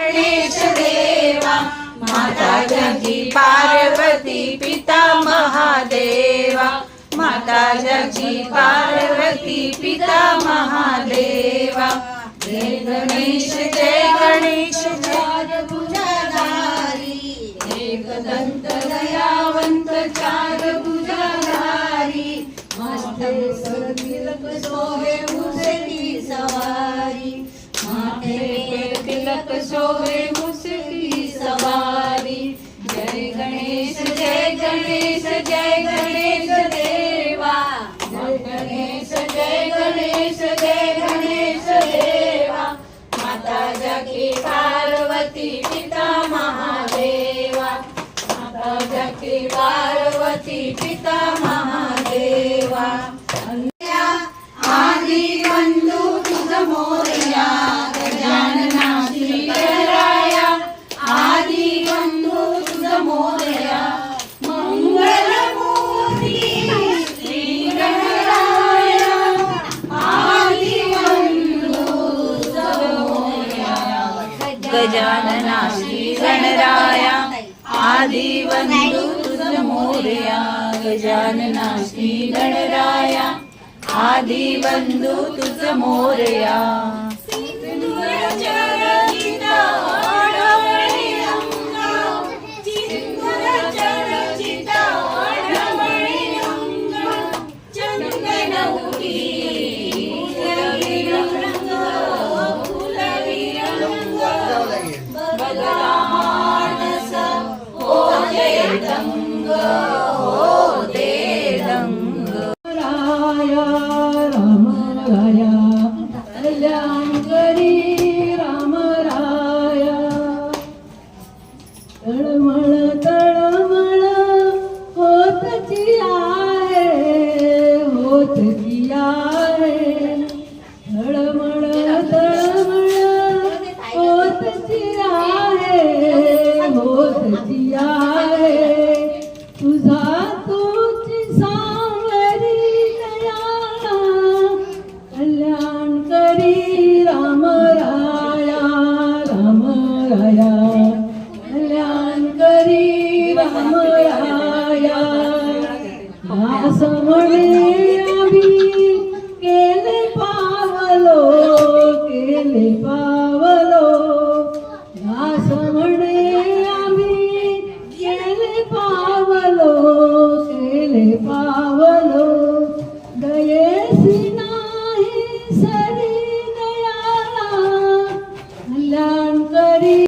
गणेश देवा, माता जगी पार्वती पिता महादेवा, माता जगी पार्वती पिता महादेवा। जय गणेश जय गणेश चार भुजाधारी, एकदंत दयावंत चार भुजाधारी, माथे तिलक सोहे मुसकी सवारी, माथे तिलक सोहे मुसकी सवारी। जय गणेश जय गणेश जय गणेश देवा, जय गणेश जय गणेश जय गणेश देवा, माता जगी पार्वती पिता महादेवा, माता जगी पार्वती पिता महादेवा। आदि बंधु तुझ मोरया, गजानना श्रीधराया, आदि बंधु तुझ मोरया, मंगलमूर्ती श्री गणराया, आदि बंधु तुझ मोरया, गजानना श्री गणराया, आदि बंधु तुझ मोरया, गजानना श्री गणराया, आदि बंधु तुझ मोरया। तळमळ तळमळ होतची आहे, होतची आहे, तळमळ तळमळ होतची आहे, होतची आहे, तुझा तुझी सांवरी दयाळा, कल्याण करी राम राया, राम राया, कल्याण करी राम राया, असं म्हणे